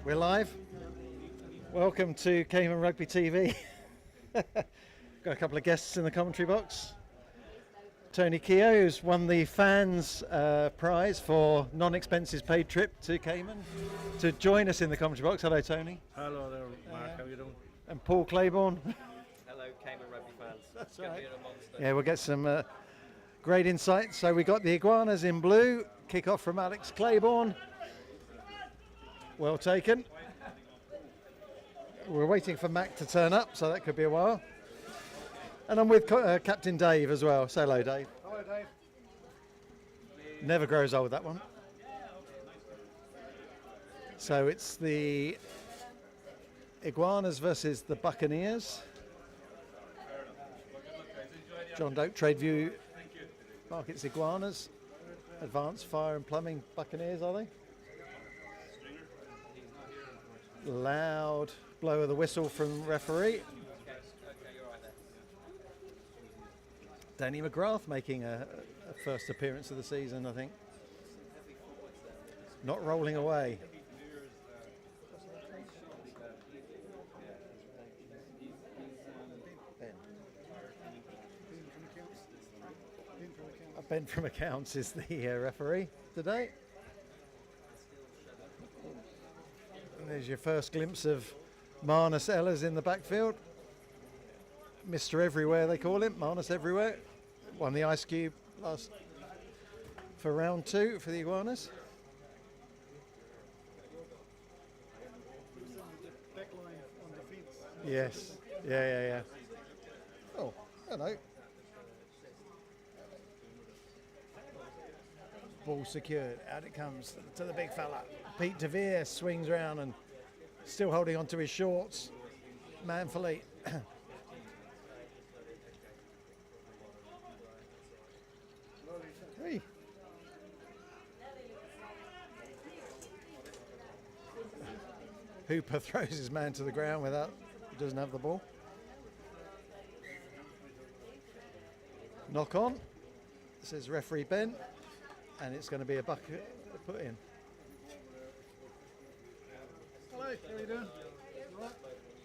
We're live. Welcome to Cayman Rugby TV. Got a couple of guests in the commentary box. Tony Keogh, who's won the fans prize for non-expenses paid trip to Cayman, to join us in the commentary box. Hello, Tony. Hello there, Mark. How are you doing? And Paul Claiborne. Hello, Cayman Rugby fans. That's It's gonna right. be a monster. Yeah, we'll get some great insight. So we got the Iguanas in blue. Kick off from Alex Claiborne. Well taken. We're waiting for Mac to turn up, so that could be a while. And I'm with Captain Dave as well. Say hello, Dave. Hello, Dave. Never grows old, that one. So it's the Iguanas versus the Buccaneers. John Doak, Tradeview Markets Iguanas. Advanced Fire and Plumbing Buccaneers, are they? Loud blow of the whistle from referee. Okay, you're right there. Danny McGrath making a first appearance of the season, I think. Not rolling away. Ben from Accounts is the referee today. And there's your first glimpse of Marnus Ellers in the backfield. Mr. Everywhere, they call him. Marnus Everywhere. Won the Ice Cube last for round 2 for the Iguanas. Yes. Yeah. Oh, hello. Ball secured. Out it comes to the big fella. Pete DeVere swings around and still holding on to his shorts. Manfully. Hey. Hooper throws his man to the ground without, he doesn't have the ball. Knock on, says referee Ben, and it's going to be a bucket put in. Hello, how are you doing?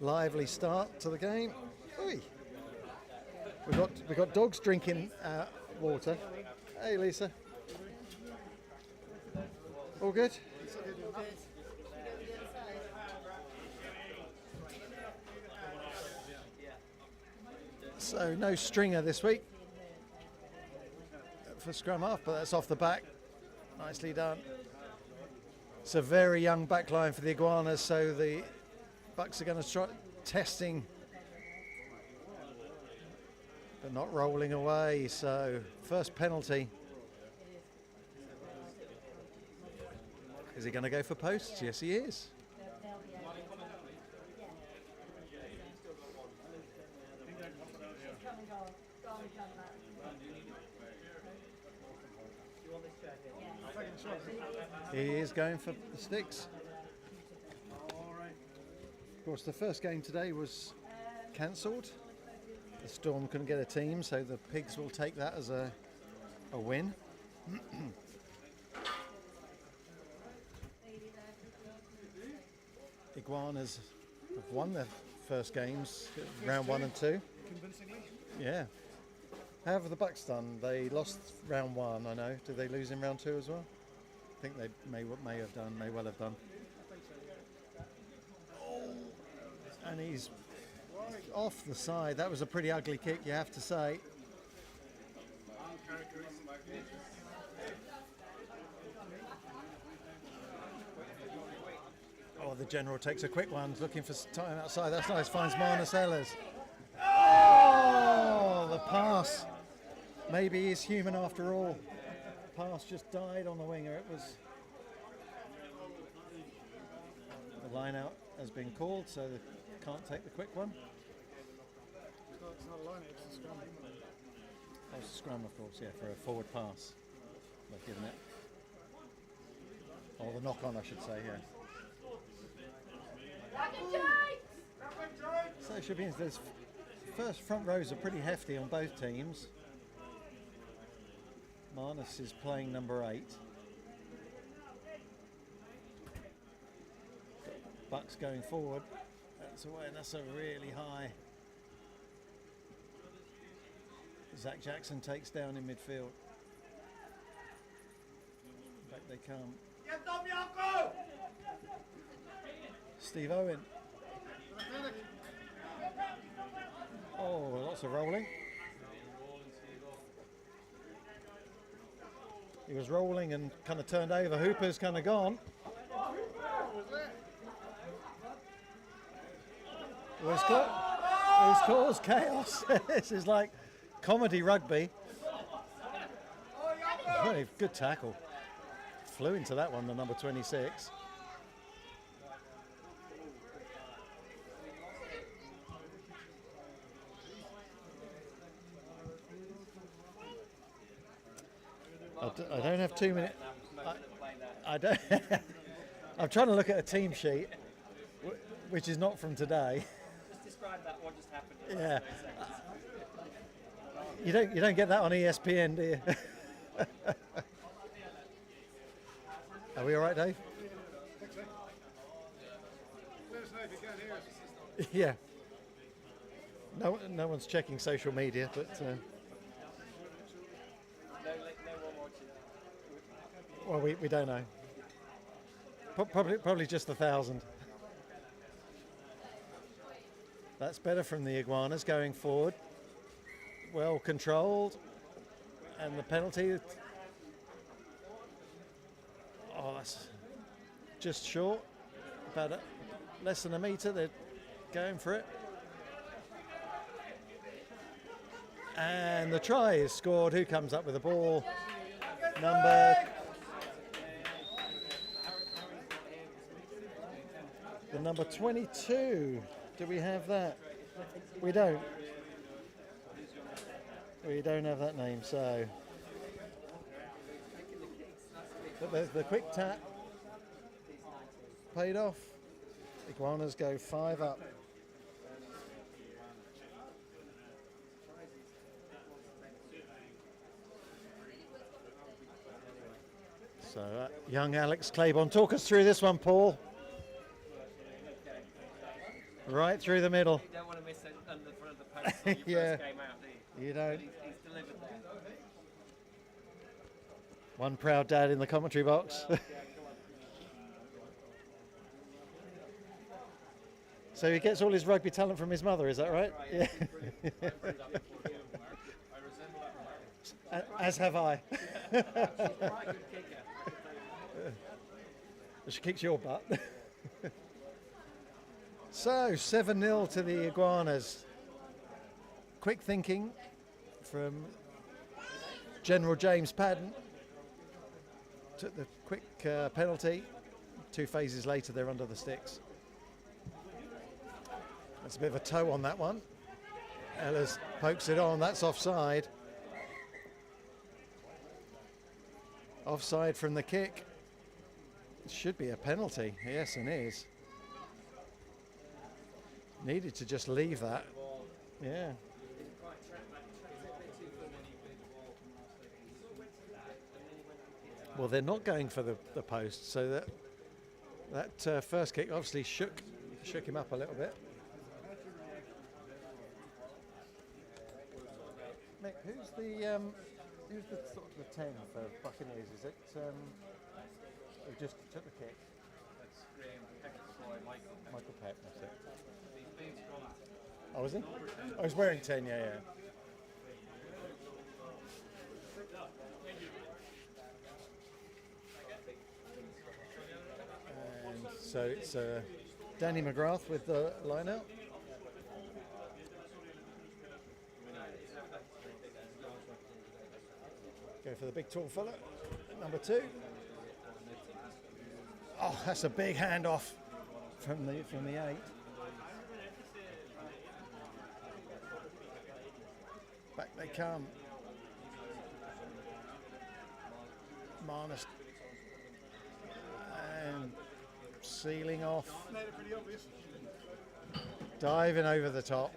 Lively start to the game. Oi. We got dogs drinking water. Hey Lisa. All good? So no stringer this week for scrum half, but that's off the back. Nicely done. It's a very young back line for the Iguanas, so the Bucks are going to try testing, but not rolling away. So first penalty. Is he going to go for posts? Yes, he is. He is going for the sticks. Of course, the first game today was cancelled. The Storm couldn't get a team, so the Pigs will take that as a win. Iguanas have won their first games, round 1 and 2. Convincingly. Yeah. How have the Bucks done? They lost round 1, I know. Did they lose in round 2 as well? I think they may well have done. Oh, and he's off the side. That was a pretty ugly kick, you have to say. Oh, the general takes a quick one, looking for time outside. That's nice. Finds Marnus Ellers. Oh, the pass. Maybe he's human after all. The pass just died on the winger. It was. The line out has been called, so they can't take the quick one. It's not a line, it's a scrum. Oh, it's a scrum, of course, yeah, for a forward pass. They've given it. Or the knock on, I should say, yeah. So it should be. There's first front rows are pretty hefty on both teams. Marnus is playing number 8. Bucks going forward. That's away, and that's a really high. Zach Jackson takes down in midfield. Back they come. Steve Owen. Oh, lots of rolling. He was rolling and kind of turned over. Hooper's kind of gone. It's caused chaos. This is like comedy rugby. Really good tackle. Flew into that one, the number 26. I don't have 2 minutes. I don't. I'm trying to look at a team sheet, which is not from today. Just describe that. What just happened? Yeah. You don't get that on ESPN, do you? Are we all right, Dave? Let us know if you can't hear us. Yeah. No one's checking social media, but No one watching. well, we don't know. Probably just 1,000. That's better from the Iguanas going forward. Well controlled, and the penalty. Oh, that's just short. About less than a metre. They're going for it. And the try is scored. Who comes up with the ball? The number 22. Do we have that? We don't. We don't have that name, so. But the quick tap paid off. Iguanas go 5 up. So young Alex Claiborne, talk us through this one, Paul. Right through the middle. You don't want to miss it under the front of the post on your Yeah. first game out, do you? You don't. But he's delivered there. One proud dad in the commentary box. So he gets all his rugby talent from his mother, is that right? Yeah. As have I. Quite a good kicker. She kicks your butt. So 7-0 to the Iguanas. Quick thinking from General James Padden. Took the quick penalty. 2 phases later, they're under the sticks. That's a bit of a toe on that one. Ellis pokes it on. That's offside. Offside from the kick. It should be a penalty. Yes, and is. Needed to just leave that. Yeah. Well, they're not going for the post, so that first kick obviously shook him up a little bit. Mick, who's the sort of the 10 for Buccaneers? Is it who just took the kick? That's Graham Pecker's boy, Michael. Michael Peck, that's it. He's been strong. Oh, was he? I was wearing 10, yeah. And so it's Danny McGrath with the line out. Go for the big tall fella, number 2. Oh, that's a big handoff from the 8. Back they come. Marnus and sealing off, Made it pretty obvious. diving over the top.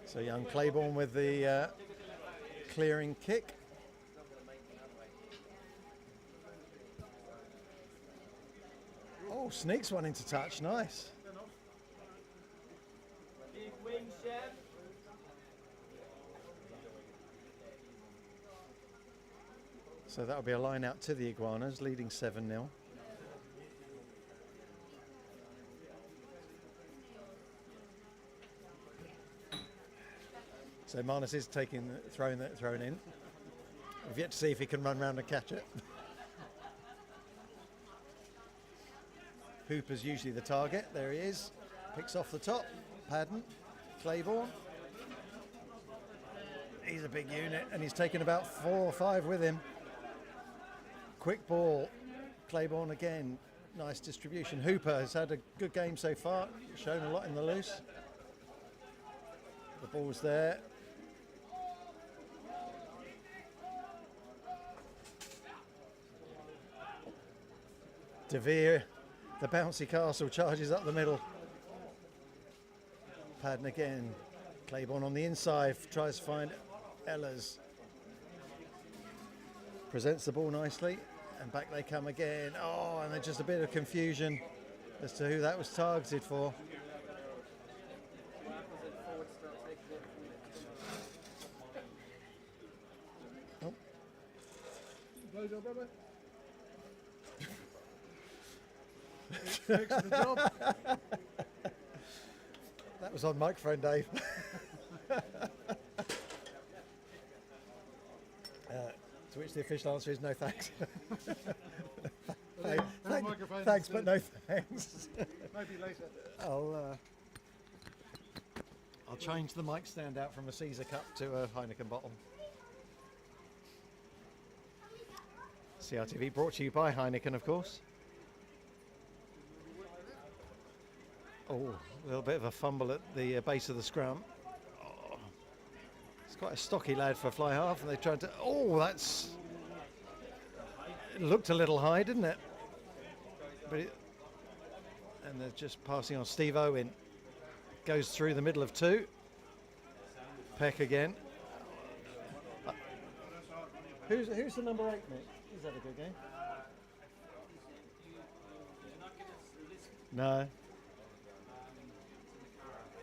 So young Claiborne with the clearing kick. sneaks one into touch. Nice. Big wing, chef. So that'll be a line out to the Iguanas, leading 7-0. So Marnus is thrown in. We've yet to see if he can run round and catch it. Hooper's usually the target. There he is. Picks off the top. Padden. Claiborne. He's a big unit and he's taken about 4 or 5 with him. Quick ball. Claiborne again. Nice distribution. Hooper has had a good game so far. Shown a lot in the loose. The ball's there. De Vere, the bouncy castle, charges up the middle. Padden again. Claiborne on the inside, tries to find Ehlers. Presents the ball nicely, and back they come again. Oh, and there's just a bit of confusion as to who that was targeted for. Oh. Blows up, rubber. Fixing the job. That was on microphone, Dave. To which the official answer is no thanks. Thanks, but no thanks. Maybe later. I'll change the mic stand out from a Caesar cup to a Heineken bottle. CRTV brought to you by Heineken, of course. Oh, a little bit of a fumble at the base of the scrum. Oh, it's quite a stocky lad for fly half, and they tried to. Oh, that's. It looked a little high, didn't it? But and they're just passing on. Steve Owen goes through the middle of 2. Peck again. Who's the number 8, Nick? Is that a good game? No.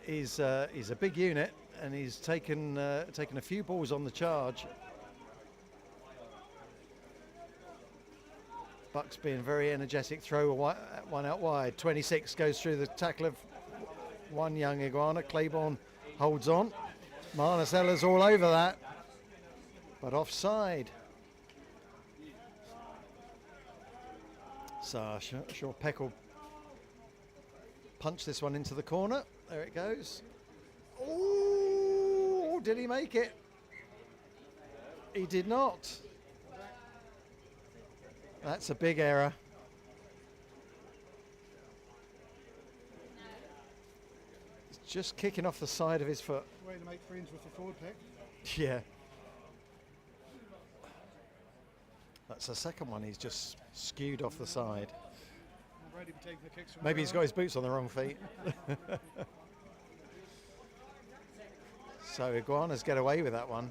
He's a big unit, and he's taken a few balls on the charge. Bucks being very energetic, throw one out wide. 26 goes through the tackle of one young iguana. Claiborne holds on. Marnus Ehlers all over that, but offside. So sure Peck will punch this one into the corner. There it goes. Oh, did he make it? He did not. That's a big error. It's just kicking off the side of his foot. Way to make friends with the forward pack. Yeah. That's the second one. He's just skewed off the side. Brady taking the kicks from Maybe he's got his boots on the wrong feet. So Iguanas get away with that one.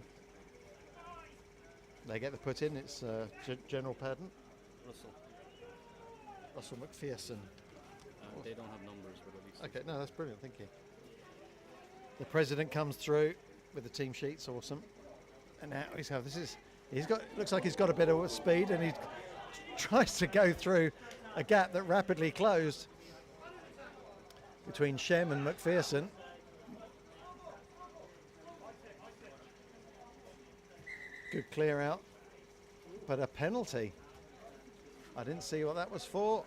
They get the put in. It's General Padden. Russell McPherson. They don't have numbers, but at least. Okay, no, that's brilliant. Thank you. The president comes through with the team sheets. Awesome. And now looks like he's got a bit of speed, and he tries to go through a gap that rapidly closed between Shem and McPherson. Good clear out, but a penalty. I didn't see what that was for.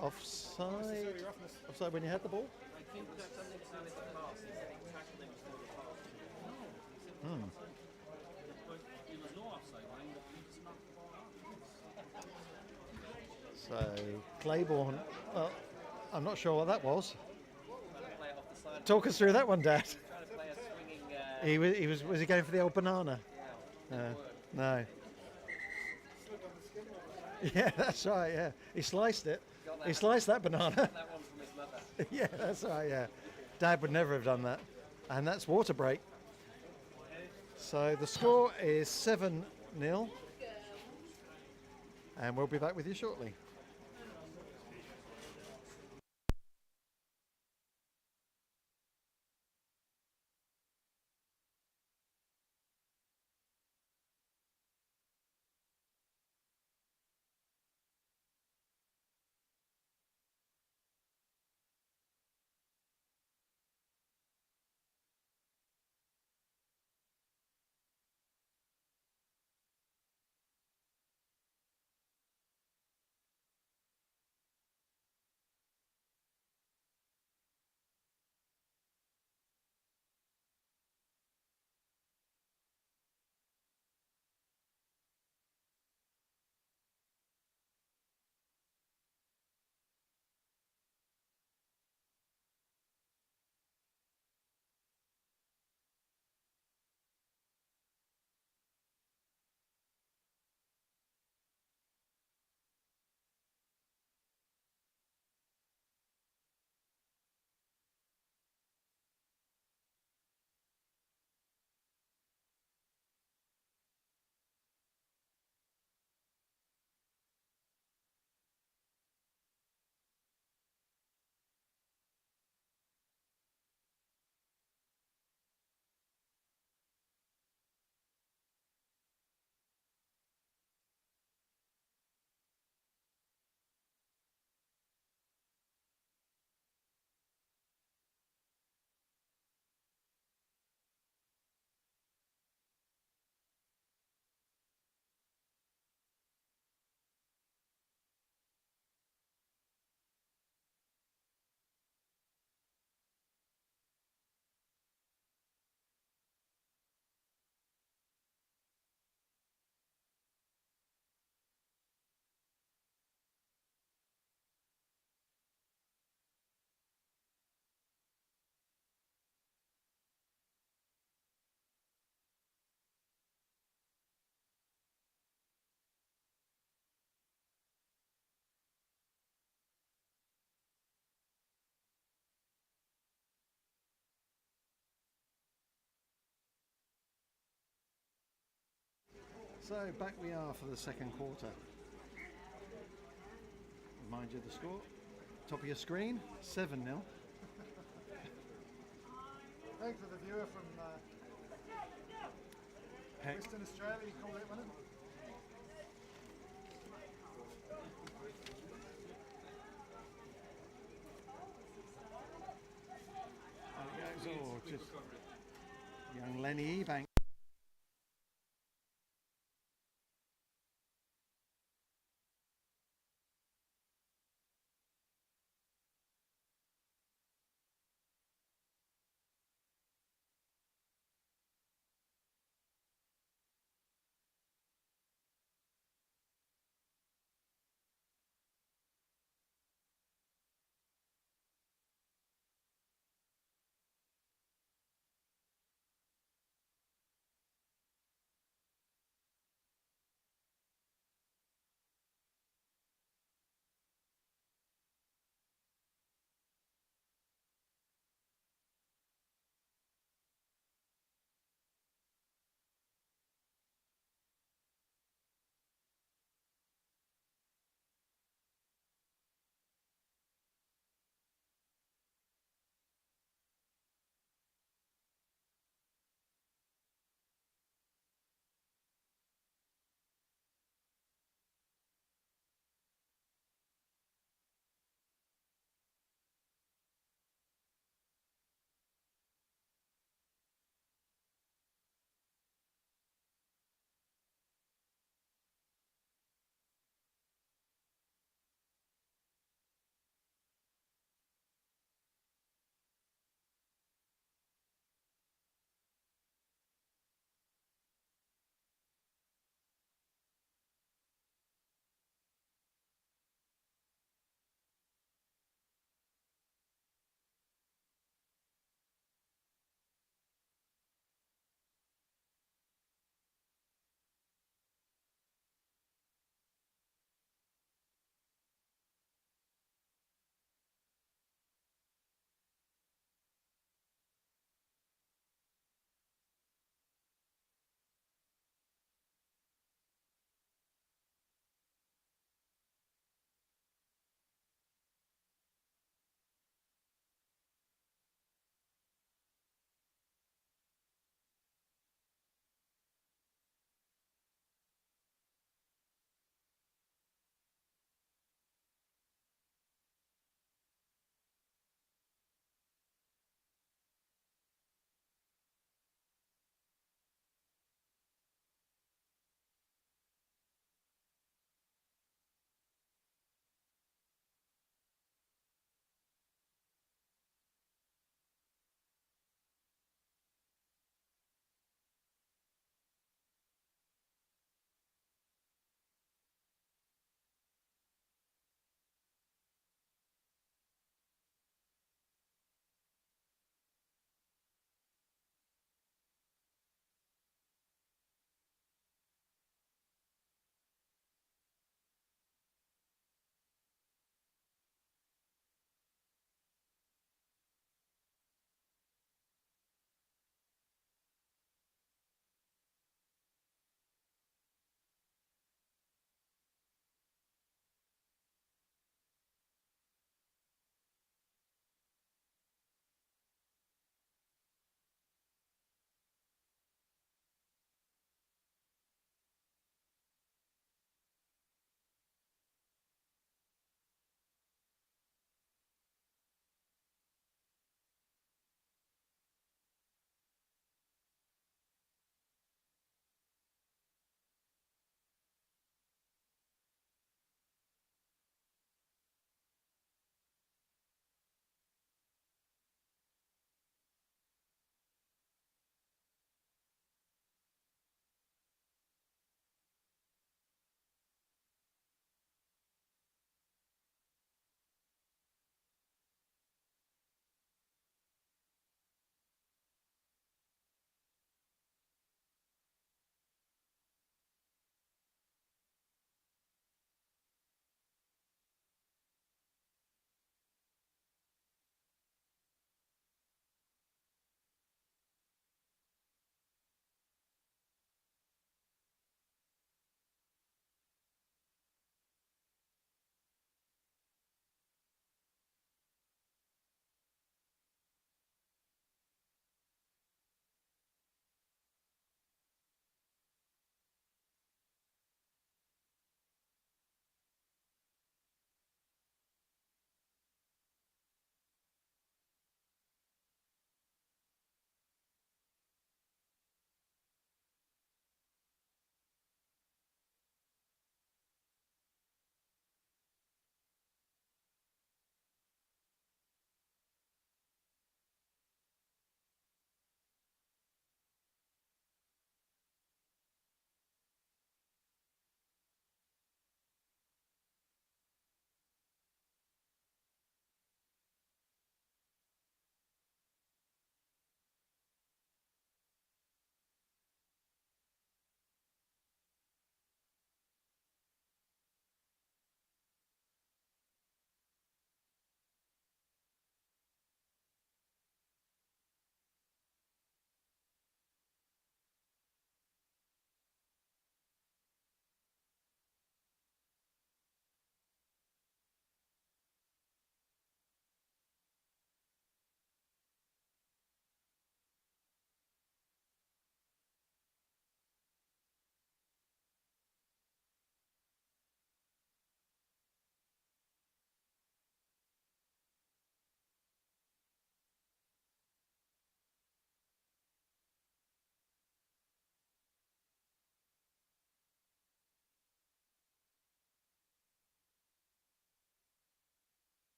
Offside. Offside when you had the ball. I think that's something to do with the pass. He said he tackled him through the pass. But there was no offside line, but he just knocked the ball out. So Claiborne, well, I'm not sure what that was. Trying to play it off the side. Talk us through that one, Dad. Trying to play a swinging. Was he going for the old banana? Yeah. No. Yeah, that's right. Yeah, he sliced it. He sliced that banana. That one from his mother. Yeah, that's right. Yeah, Dad would never have done that. And that's water break. So the score is 7-0, and we'll be back with you shortly. So back we are for the second quarter. Remind you of the score. Top of your screen, 7-0. Thanks for the viewer from Heck, Western Australia. You call that one in? just young Lenny Ebanks.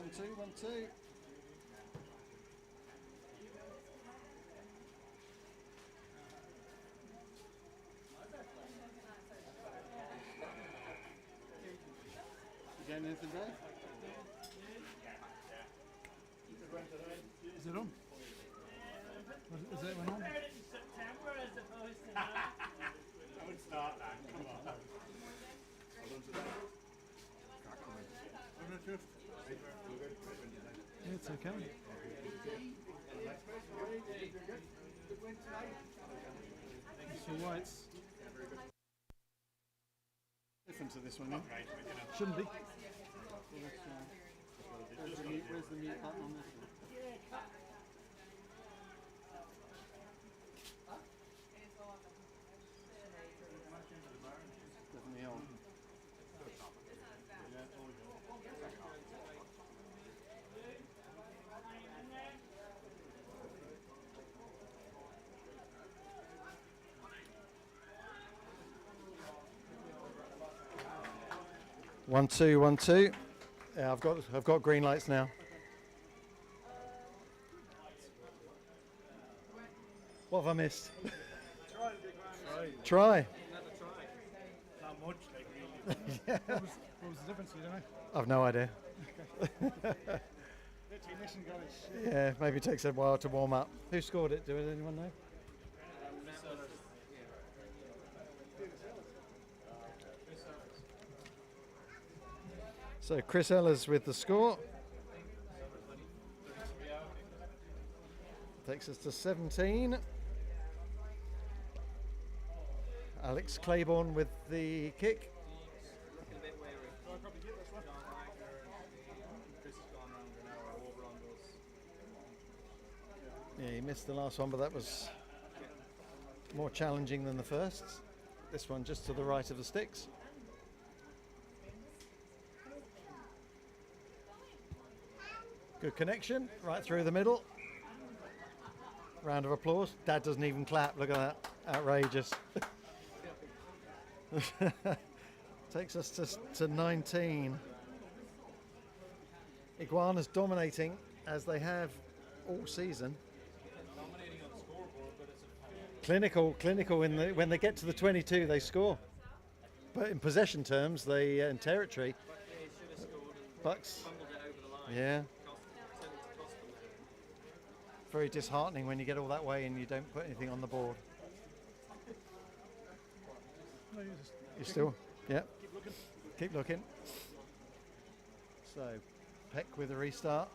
1, 2, 1, 2. You getting anything, Dave? Is it on? Is it on? Yeah, it's okay. It's your whites. Different to this one, yeah? Shouldn't be. Where's the mute button on this one? Definitely on. 1, 2, 1, 2. Yeah, I've got green lights now. What have I missed? Try. Not much, like really. Yeah. What was the difference? You don't know? I've no idea. The technician got his shit. Yeah, maybe it takes a while to warm up. Who scored it? Does anyone know? So Chris Ellis with the score. Takes us to 17. Alex Claiborne with the kick. Looking a bit wary. John Wagner and Chris has gone around an hour over on those. Yeah, he missed the last one, but that was more challenging than the first. This one just to the right of the sticks. Good connection, right through the middle. Round of applause. Dad doesn't even clap. Look at that. Outrageous. Takes us to 19. Iguanas dominating as they have all season. Dominating on the scoreboard, but it's a Clinical. When they get to the 22, they score. But in possession terms, they in territory. but they should have scored and Bucks. fumbled it over the line. Yeah, Cost them there. very disheartening when you get all that way and you don't put anything on the board. No, you just You still, yeah. keep looking. Keep looking. So, Peck with a restart.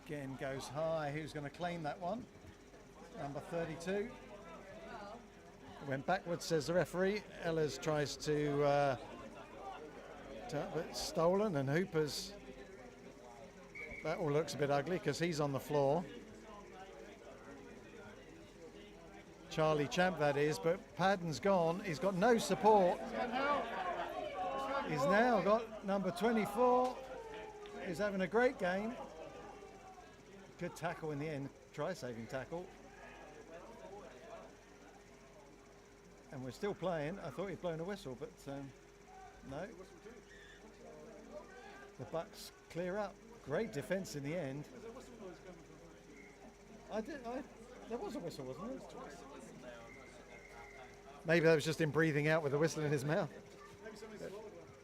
Again goes high. Who's going to claim that one? Number 32. Went backwards, says the referee. Ellis tries to but it's stolen, and Hooper's. That all looks a bit ugly because he's on the floor. Charlie Champ, that is, but Padden's gone. He's got no support. He's now got number 24. He's having a great game. Good tackle in the end, try-saving tackle. And we're still playing. I thought he'd blown a whistle, but no. The Bucks clear up. Great defence in the end. There was a whistle, wasn't there? Maybe that was just him breathing out with a whistle in his mouth.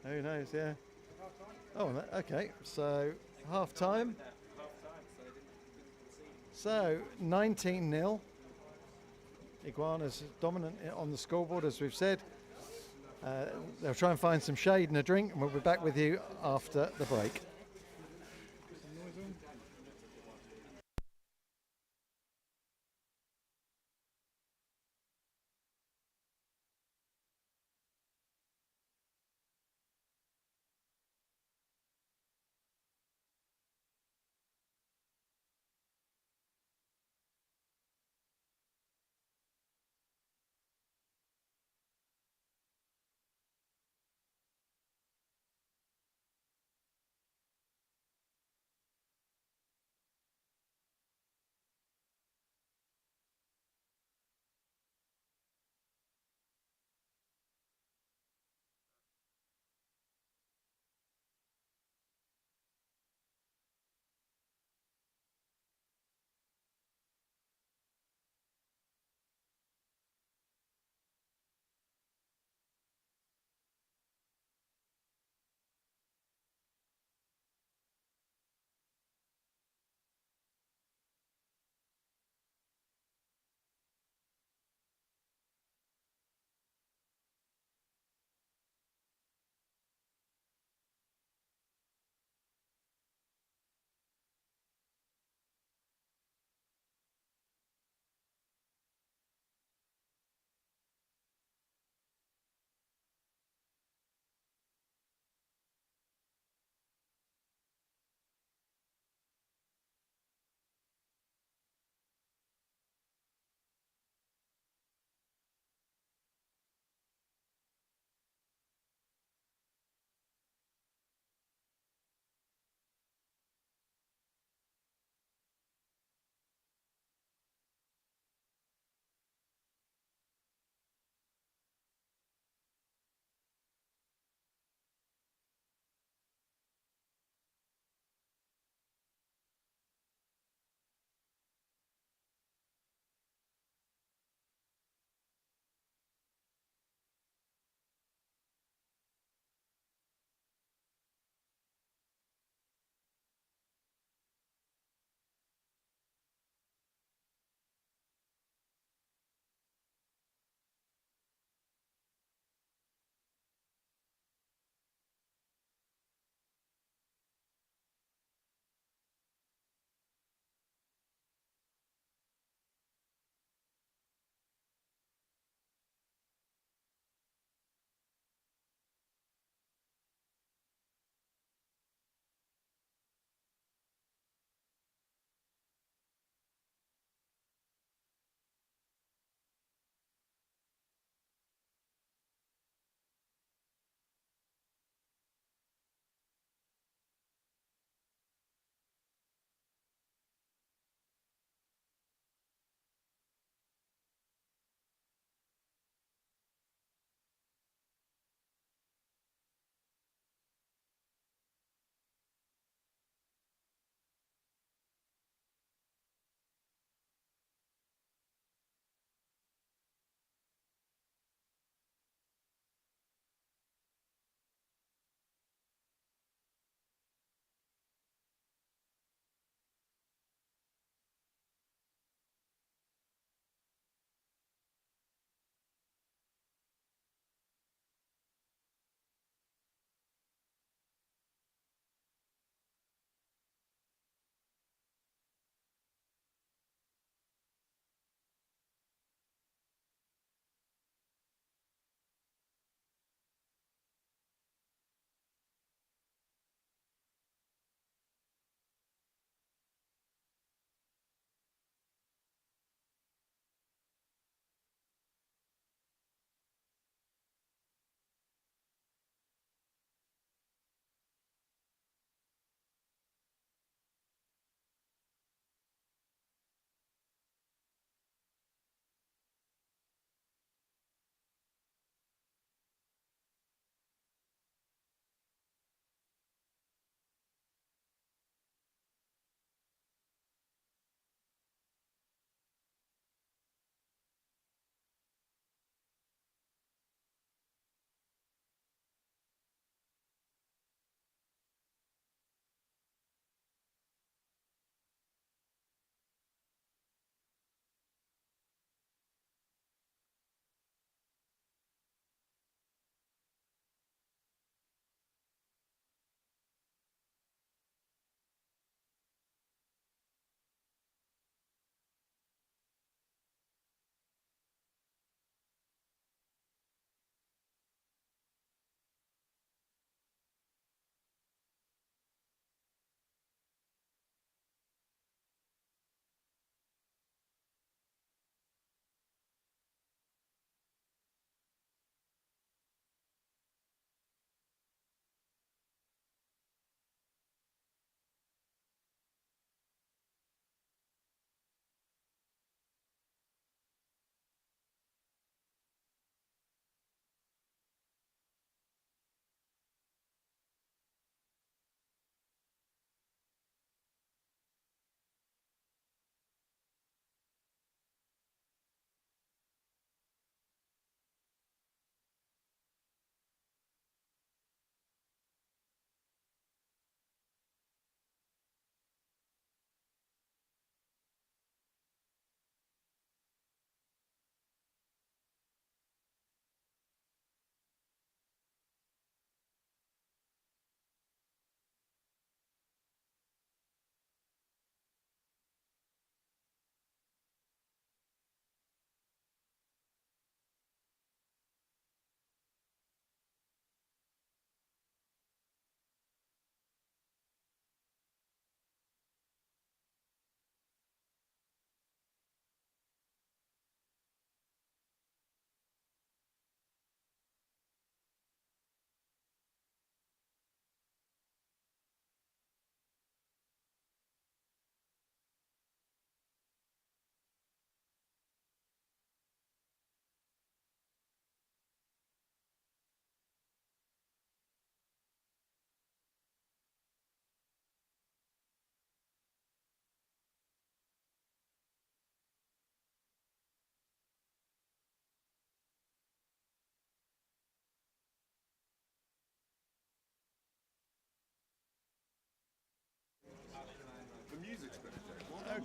Who knows, yeah. Oh, okay, so half time. So 19-0. Iguanas dominant on the scoreboard, as we've said. They'll try and find some shade and a drink, and we'll be back with you after the break.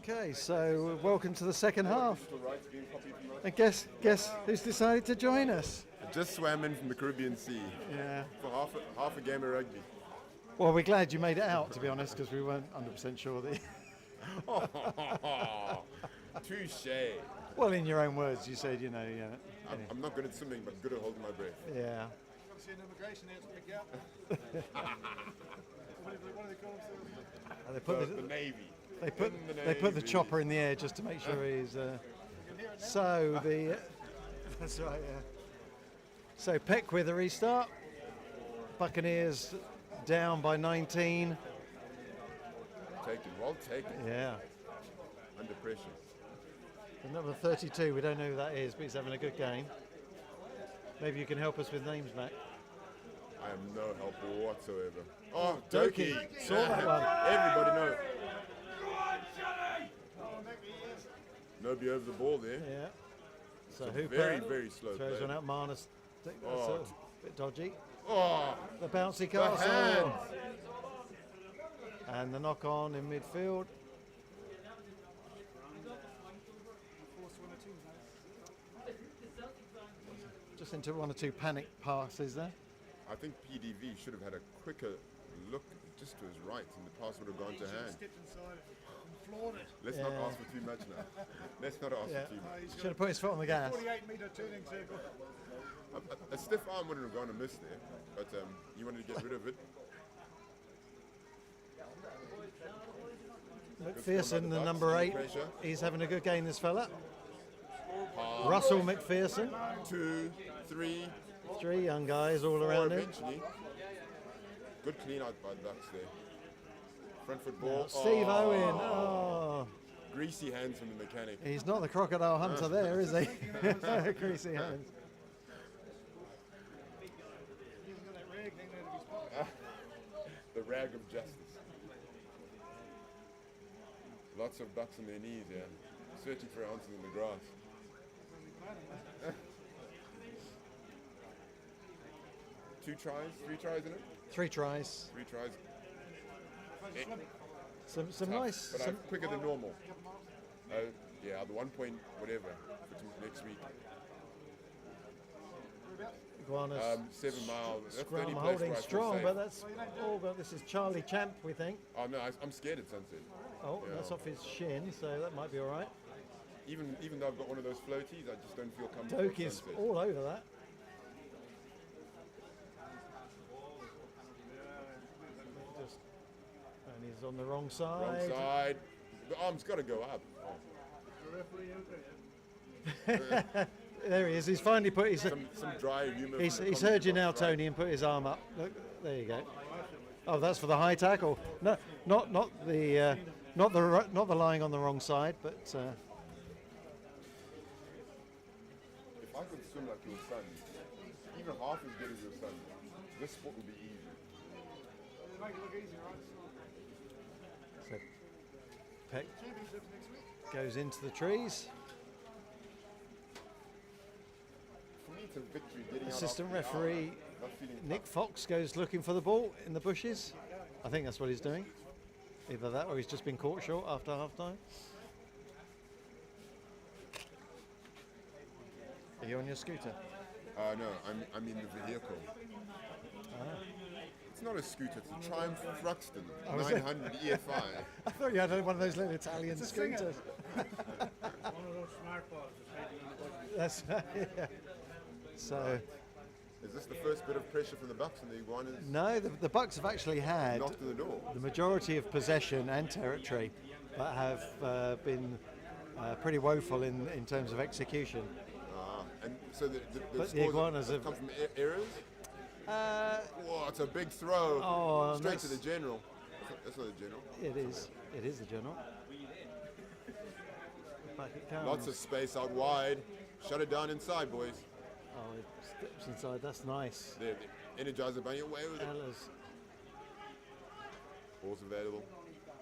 Okay, so welcome to the second half. And guess who's decided to join us? I just swam in from the Caribbean Sea Yeah. for half a game of rugby. Well, we're glad you made it out, to be honest, because we weren't 100% sure that. Touche. Well, in your own words, you said, yeah. I'm not good at swimming, but good at holding my breath. Yeah. You see an immigration there to pick you up. What do they call themselves? They put The Navy. they put the chopper in the air just to make sure he's. So the. That's right. Yeah. So Peck with a restart. Buccaneers down by 19. Taken, well taken. Yeah. Under pressure. The number 32, we don't know who that is, but he's having a good game. Maybe you can help us with names, Matt. I am no help whatsoever. Oh, Doki. Doki. Saw that one. Everybody knows. Nobody over the ball there. Yeah. So It's a Hooper very, very slow throws play. one out. Marnus. That's Oh. a bit dodgy. Oh, The bouncy the castle. hand. And the knock on in midfield. Just into one or two panic passes there. I think PDV should have had a quicker look just to his right, and the pass would have gone to hand. Skipped inside and floored it. Let's not ask for too much now. Let's not ask Yeah. for too much. Should have put his foot on the gas. 48-metre turning circle. A stiff arm wouldn't have gone amiss there, but he wanted to get rid of it. McPherson, the number 8, Pressure. he's having a good game, this fella. Russell McPherson, 2, 3, 3 young guys all 4 around him. eventually. Good clean out by the Ducks there. Front foot ball. Steve Oh, Owen, oh, Greasy hands from the mechanic. he's not the crocodile hunter there, is he? Greasy hands. He's got that rag hanging out of his pocket. The rag of justice. Lots of ducks on their knees, yeah. Searching for answers in the grass. 2 tries, 3 tries in it? 3 tries. 3 tries. Some Tough, nice. but Some, quicker than normal. Yeah, the 1 point whatever for next week. Iguanas. 7 miles. That's 30 Scrum place holding where I feel strong, safe. but that's all got. This is Charlie Champ, we think. Oh no, I'm scared at Sunset. Oh, Yeah. that's off his shin, so that might be all right. Even though I've got one of those floaties, I just don't feel comfortable. at Doak is Sunset. all over that. Just, and he's on the wrong Wrong side. side. The arm's got to go up. Oh. There he is. He's finally put his. Some dry humour. He's from the heard you commentary now, box, right? Tony, and put his arm up. Look, there you go. Oh, that's for the high tackle. No, not the lying on the wrong side, but If I could swim like your son, even half as good as your son, this sport would be easy. They make it look easy, right? so Peck Championships next week. goes into the trees. For me, it's a victory getting Assistant out after the referee hour, not feeling Nick Fox goes looking for the ball in the bushes. I think that's what he's doing. Either that or he's just been caught short after half time. Are you on your scooter? No, I'm in the vehicle. It's not a scooter, it's a Triumph Thruxton Oh, is it? 900 EFI. I thought you had one of those little Italian scooters. One of those smart balls that's hiding on the bottom. That's yeah. So Is this the first bit of pressure from the Bucks and the Iguanas no, the Bucks have actually had knocked on the door? the majority of possession and territory, but have been pretty woeful in terms of execution. And so the But the scores Iguanas have- come from errors? Uh, Whoa, it's a big throw. Oh, and Straight to the that's- general. That's not the general. it is the general. Back it comes. Lots of space out wide. Shut it down inside, boys. Oh, it steps inside. That's nice. There, the Energizer Bunny away with it. Ella's. Balls available.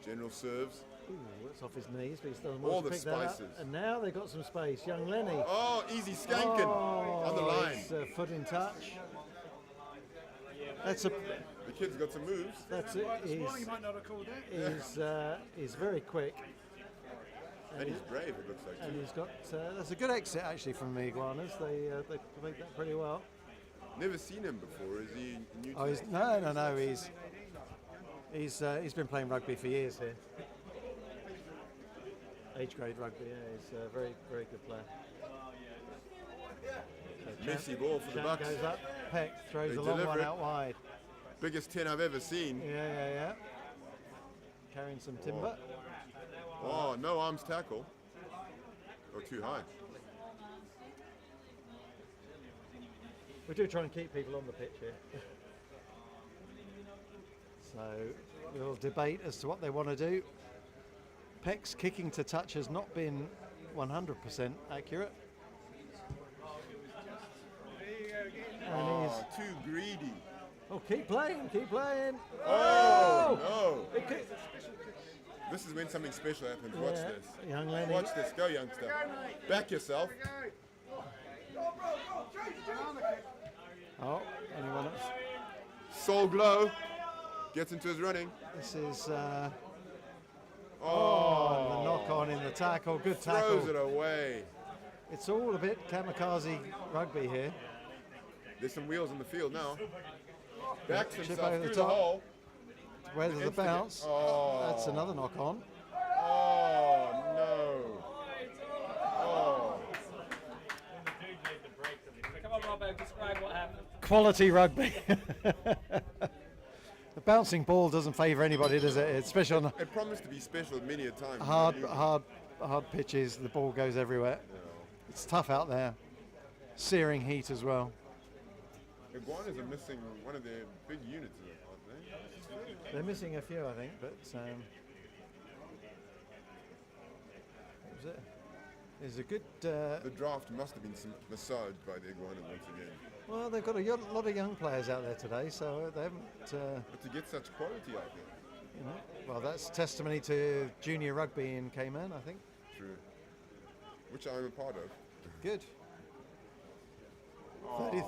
General serves. Ooh, that's off his knees, but he still All wants to the pick that up. spices. And now they've got some space. Young Lenny. Oh, easy skanking on the line. It's a foot in touch. That's a. The kid's got some moves. That's it. This morning you might not have called that. He's very quick. And he's brave, it looks like, And too. he's got that's a good exit actually from the Iguanas. They played that pretty well. Never seen him before. Is he new to Oh, he's, no. He's been playing rugby for years here. Age grade rugby. Yeah, he's a very good player. Messy ball for the Champ Bucks. goes up. Peck throws They a long deliver one it. out wide. Biggest 10 I've ever seen. Yeah. Carrying some timber. Oh, no arms tackle. Or too high. We do try and keep people on the pitch here. So we'll debate as to what they want to do. Peck's kicking to touch has not been 100% accurate. And Oh, too greedy. keep playing. Oh, no. It could- This is when something special happens. Watch Yeah, this. young Lenny. Watch this. Go, youngster. Back yourself. Oh, anyone else? Soul Glow gets into his running. This is Oh, the knock on in the tackle. Good throws it tackle. away. It's all a bit kamikaze rugby here. There's some wheels in the field now. Backs Chip himself over the through the top. hole. Where's the Instant- bounce? Oh. That's another knock on. Oh, no. Oh. Come on, Robbo, describe what happened. Quality rugby. The bouncing ball doesn't favour anybody, does it? Especially on It promised to be special many a time. hard pitches. The ball goes everywhere. It's tough out there. Searing heat as well. Iguanas are missing one of their big units, aren't they? They're missing a few, I think, but what was it? There's a good. The draft must have been massaged by the Iguanas once again. Well, they've got a lot of young players out there today, so they haven't. But to get such quality out there. You know, well, that's testimony to junior rugby in Cayman, I think. True. Which I'm a part of. Good.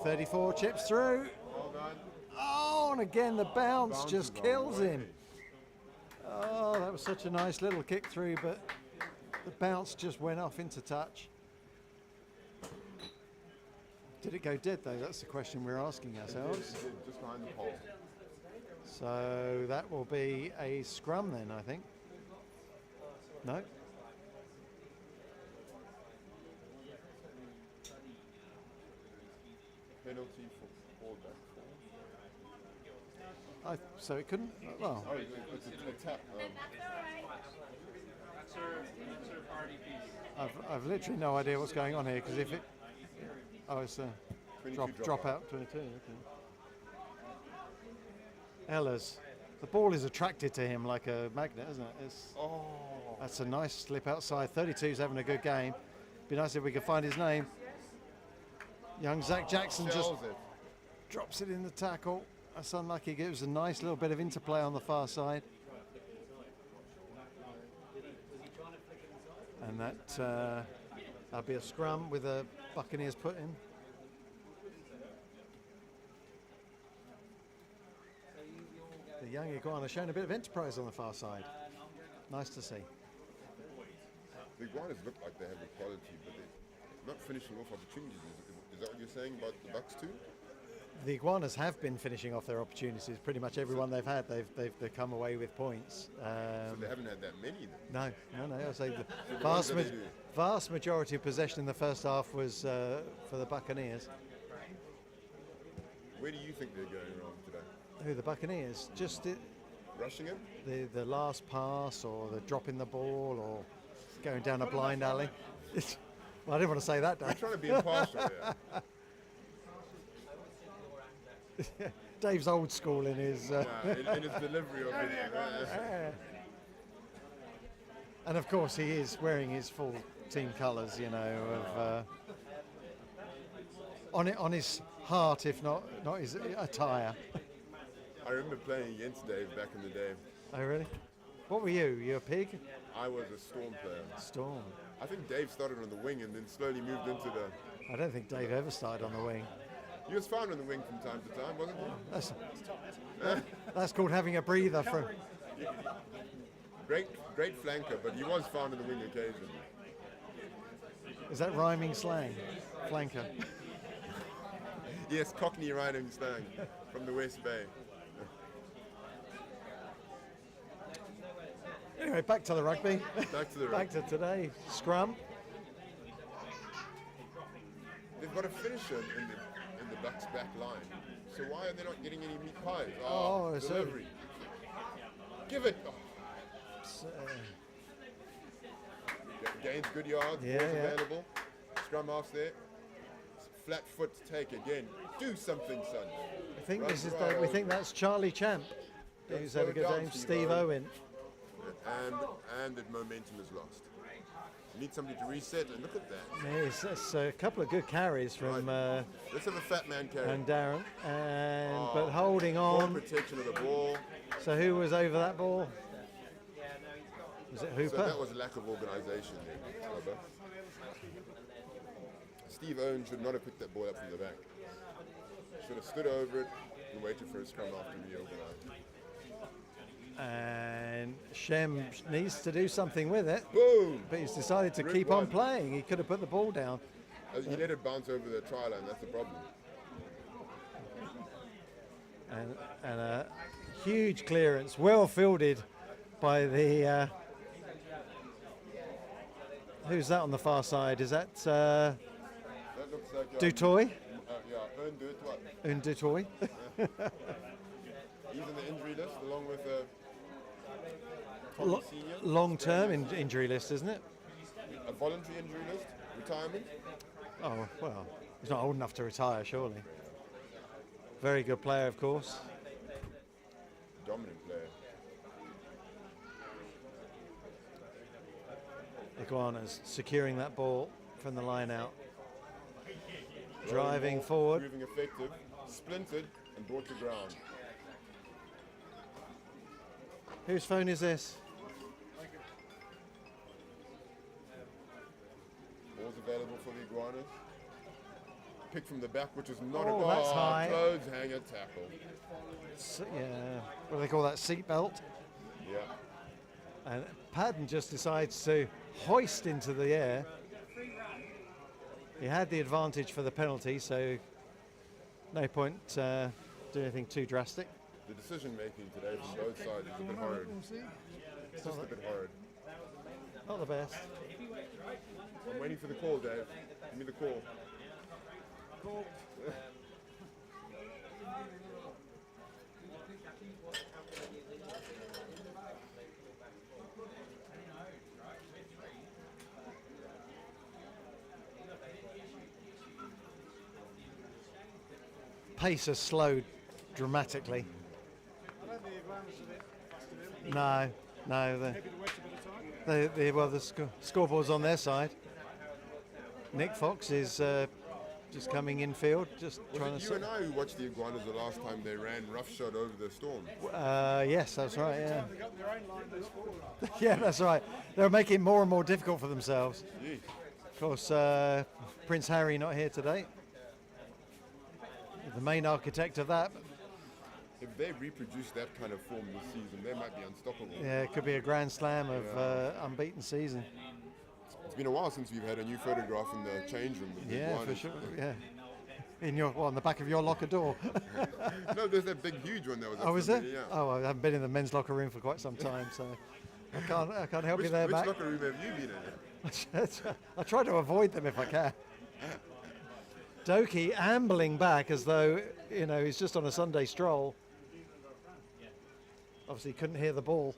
34 chips through. Well done. Oh, and again the bounce Bounces just on kills way. him. Oh, that was such a nice little kick through, but the bounce just went off into touch. Did it go dead though? That's the question we're asking ourselves. Just behind the pole. So that will be a scrum then, I think. No? Penalty for ball back four. So it couldn't. Well, Oh, it's a tap. That's her party piece. I've literally no idea what's going on here because if it. Oh, it's a 22 drop out 22. Okay. Ehlers. The ball is attracted to him like a magnet, isn't it? Oh. That's a nice slip outside. 32's having a good game. Be nice if we could find his name. Young Zach Jackson just Shells it. drops it in the tackle. That's unlucky. Gives a nice little bit of interplay on the far side. And that'll be a scrum with a Buccaneers put in. The young Iguana showing a bit of enterprise on the far side. Nice to see. The Iguanas look like they have the quality, but they're not finishing off opportunities. Is that what you're saying about the Bucks too? The Iguanas have been finishing off their opportunities. Pretty much everyone they've had, they've come away with points. So they haven't had that many then. No. I say the the ones that they do. vast majority of possession in the first half was for the Buccaneers. Where do you think they're going wrong today? Who, the Buccaneers? Just Rushing it? the last pass or the dropping the ball or going down a blind alley. Well, I didn't want to say that, I'm Dave. trying to be impartial here. Dave's old school in his... In his delivery of it. And of course he is wearing his full team colours, you know, of on his heart, if not his attire. I remember playing against Dave back in the day. Oh really? What were you? You a pig? I was a Storm player. Storm. I think Dave started on the wing and then slowly moved into the... I don't think Dave ever started on the wing. He was fine on the wing from time to time, wasn't he? That's called having a breather from. Great flanker, but he was found in the wing occasionally. Is that rhyming slang? Flanker. Yes, Cockney riding slang from the West Bay. Anyway, back to the rugby. Back to the Back to today. Scrum. They've got a finisher in the Bucks back line. So why are they not getting any meat pies? Oh, so- delivery. Give it. Oh. Gains good yards. Yeah, Balls yeah. available. Scrum half's there. Flat foot to take again. Do something, son. I think Run this is right we on. think that's Charlie Champ, Don't who's slow had a good down, game. Steve Steve Owen. Owen. And the momentum is lost. You need somebody to reset, and look at that. Yes, that's a couple of good carries from Let's have a fat man carry. and Darren, but Oh, holding Poor on. protection of the ball. So who was over that ball? Was it So Hooper? that was lack of organisation there, Robert. Steve Owen should not have picked that ball up from the back. Should have stood over it and waited for a scrum half to reorganise. And Shem needs to do something with it, Boom! but he's decided to Red keep on one. playing. He could have put the ball down. You let it bounce over the try line, that's the problem. And a huge clearance, well fielded by the. Who's that on the far side? Is that That looks like Dutoy? yeah, Earn Dutoy. Un Dutoy? He's in the injury list along with Lo- Tommy Senior. long-term injury list, isn't it? A voluntary injury list, retirement. Oh well, he's not old enough to retire, surely. Very good player, of course. Dominant player. Iguanas securing that ball from the line out. Rolling Driving ball, forward. Proving effective. Splintered and brought to ground. Whose phone is this? Balls available for the Iguanas. Pick from the back, which is not Oh, a that's high. clothes hanger tackle. Yeah, what do they call that? Seatbelt. Yeah. And Padden just decides to hoist into the air. He had the advantage for the penalty, so no point doing anything too drastic. The decision making today from both sides is a bit horrid. It's just a bit horrid. Not the best. I'm waiting for the call, Dave. Give me the call. Pace has slowed dramatically. I don't think the Iguanas are a bit faster, really. No, Maybe the wedge a bit of time. well, the scoreboard's on their side. Nick Fox is just coming in field, just trying Was to. it you and I who watched the Iguanas the last time they ran roughshod over the Storm? Yes, that's right. Yeah, They got their own line, those forward. yeah, that's right. They're making it more and more difficult for themselves. Gee. Of course, Prince Harry not here today. The main architect of that. If they reproduce that kind of form this season, they might be unstoppable. Yeah, it could be a grand slam of unbeaten season. It's been a while since we've had a new photograph in the change room. With the Yeah, for Iguanas. sure. Yeah, on the back of your locker door. No, there's that big, huge one that was. Oh, is there? Yeah. Oh, I haven't been in the men's locker room for quite some time, so I can't help you there, which Mac. locker room have you been in? I try to avoid them if I can. Doki ambling back as though he's just on a Sunday stroll. Obviously couldn't hear the ball.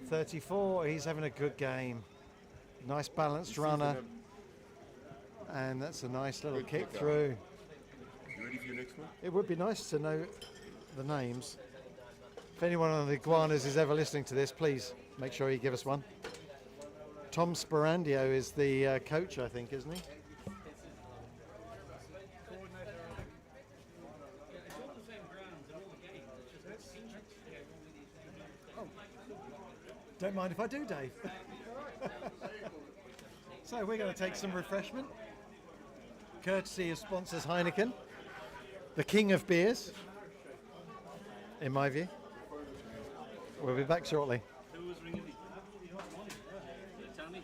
34, he's having a good game. Nice balanced runner, and that's a nice little Good kick kick out. through. You ready for your next one? It would be nice to know the names. If anyone on the Iguanas is ever listening to this, please make sure you give us one. Tom Sporandio is the coach, I think, isn't he? Don't mind if I do, Dave. So we're going to take some refreshment, courtesy of sponsors Heineken, the king of beers, in my view. We'll be back shortly. Who was ringing me? Tell me.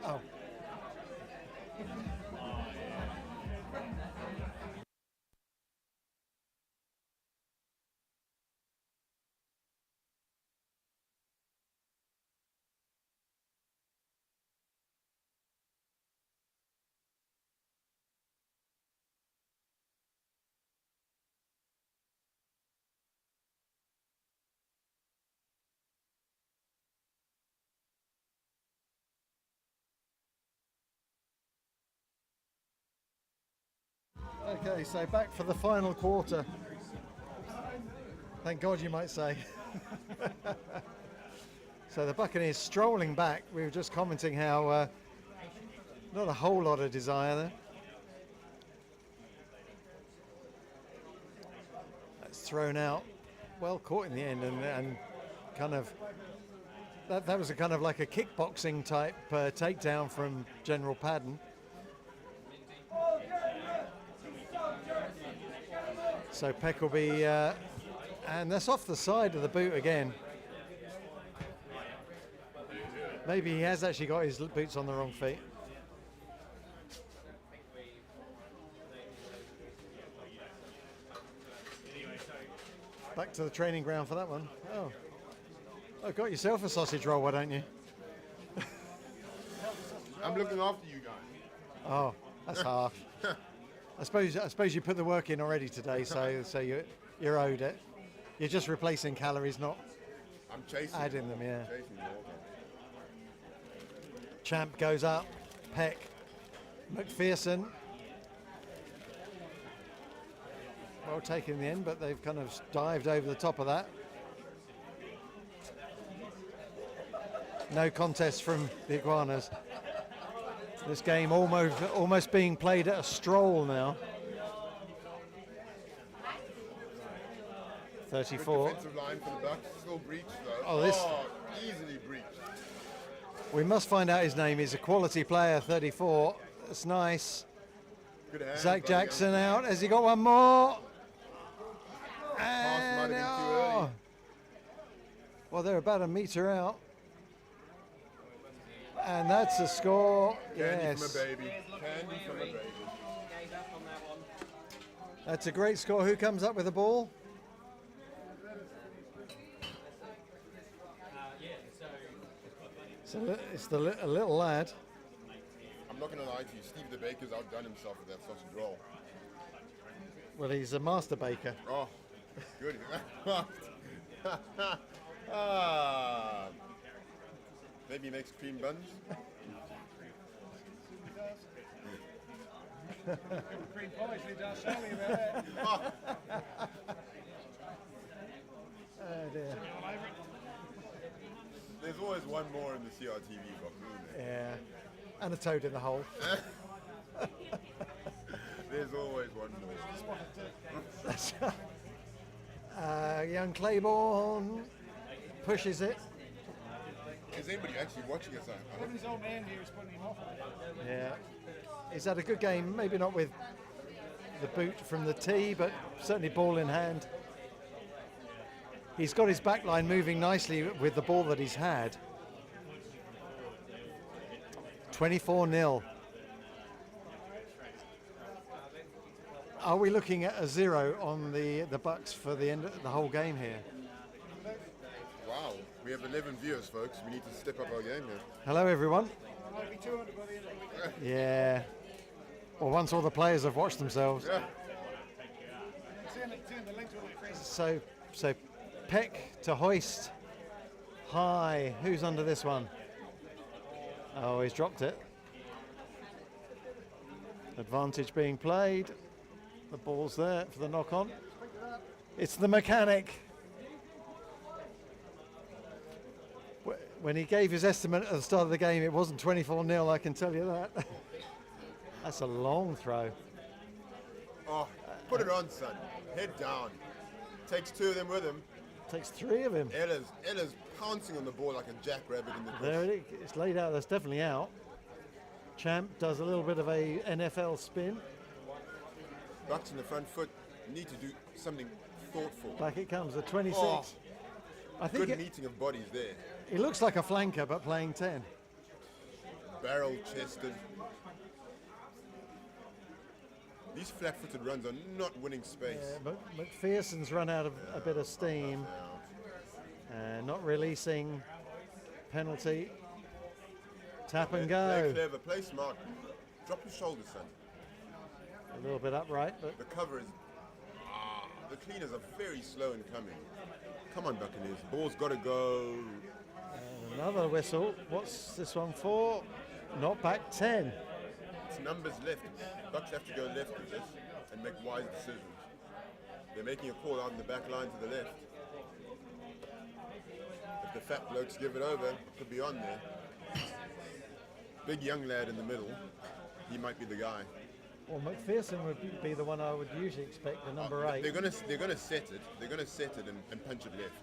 Oh. Okay, so back for the final quarter. Thank God, you might say. So the Buccaneers strolling back. We were just commenting how not a whole lot of desire there. That's thrown out. Well caught in the end, and kind of that was a kind of like a kickboxing type takedown from General Padden. So Peck will be, and that's off the side of the boot again. Maybe he has actually got his boots on the wrong feet. Back to the training ground for that one. Oh, got yourself a sausage roll, why don't you? I'm looking after you guys. Oh, that's harsh. I suppose you put the work in already today, so you're owed it. You're just replacing calories, not I'm chasing. adding them. Yeah. Chasing the water. Champ goes up. Peck. McPherson. Well taken in the end, but they've kind of dived over the top of that. No contest from the Iguanas. This game almost being played at a stroll now. 34. Good defensive line for the Bucks. Still breached though. Oh, Easily breached. We must find out his name. He's a quality player, 34. That's nice. Good hand. Zach Jackson out. Has he got one more? Pass might have been too early. Well, they're about a metre out. And that's a score. Candy Yes. from a baby. Candy from a baby. gave up on that one. That's a great score. Who comes up with the ball? It's a little lad. I'm not going to lie to you, Steve the Baker's outdone himself with that sausage roll. Well, he's a master baker. Oh, good. Ah. Maybe he makes cream buns. Cream pies, he does. Tell me about that. Oh dear. There's always one more in the CRTV box, isn't there? Yeah. And a toad in the hole. There's always one more. Young Claiborne pushes it. Is anybody actually watching us? Even his old man here is putting him off. Yeah. He's had a good game, maybe not with the boot from the tee, but certainly ball in hand. He's got his back line moving nicely with the ball that he's had. 24-0. Are we looking at a 0 on the Bucks for the end of the whole game here? Wow, we have 11 viewers, folks. We need to step up our game here. Hello, everyone. Might be 200 by the end of the week. Yeah. Well, once all the players have watched themselves. Yeah. Send the link to it. So Peck to hoist. High. Who's under this one? Oh, he's dropped it. Advantage being played. The ball's there for the knock on. It's the mechanic. When he gave his estimate at the start of the game, it wasn't 24-0, I can tell you that. That's a long throw. Oh, put it on, son. Head down. Takes 2 of them with him. Takes 3 of him. Ella's pouncing on the ball like a jackrabbit in the bush. There it is. It's laid out. That's definitely out. Champ does a little bit of a NFL spin. Bucks in the front foot need to do something thoughtful. Back it comes, the 26. Oh, I think good meeting of bodies there. it looks like a flanker, but playing 10. Barrel-chested. These flat-footed runs are not winning space. Yeah, but McPherson's run out of a bit of steam. Not releasing. Penalty. Tap and Play go. clever, play smart. Drop your shoulders, son. A little bit upright, but The cover is... the cleaners are very slow in coming. Come on, Buccaneers. Ball's got to go. another whistle. What's this one for? Not back 10. It's numbers left. Bucks have to go left with this and make wise decisions. They're making a call out in the back line to the left. If the fat blokes give it over, it could be on there. Big young lad in the middle. He might be the guy. Well, McPherson would be the one I would usually expect, the number 8. They're gonna set it. They're gonna set it and punch it left.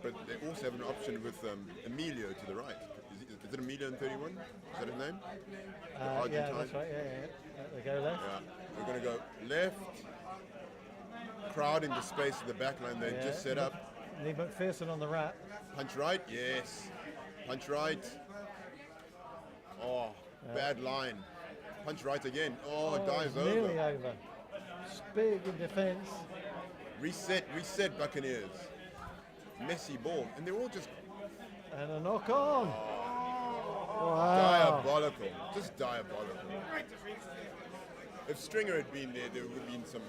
But they also have an option with Emilio to the right. Is it Emilio in 31? Is that his name? The Yeah, Argentine? that's right. Yeah. They go left. Yeah. We're gonna go left. Crowding the space of the back line they just set up. Need McPherson on the wrap. Punch right, yes. Punch right. Oh, bad line. Punch right again. Oh, it dives it's nearly over. over. It's big in defence. Reset, Buccaneers. Messy ball. And they're all just And a knock on. Wow. diabolical. Just diabolical. If Stringer had been there, there would have been some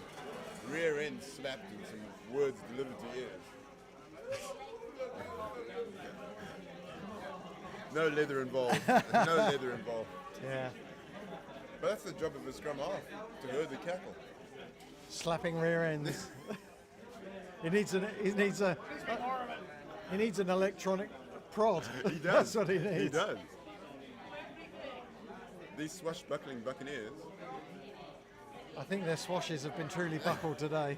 rear end slapped and some words delivered to ears. No leather involved. No leather involved. Yeah. But that's the job of a scrum half, to herd the cattle. Slapping rear ends. he needs an electronic prod. He does. That's what he needs. He does. These swashbuckling Buccaneers, I think their swashes have been truly buckled today.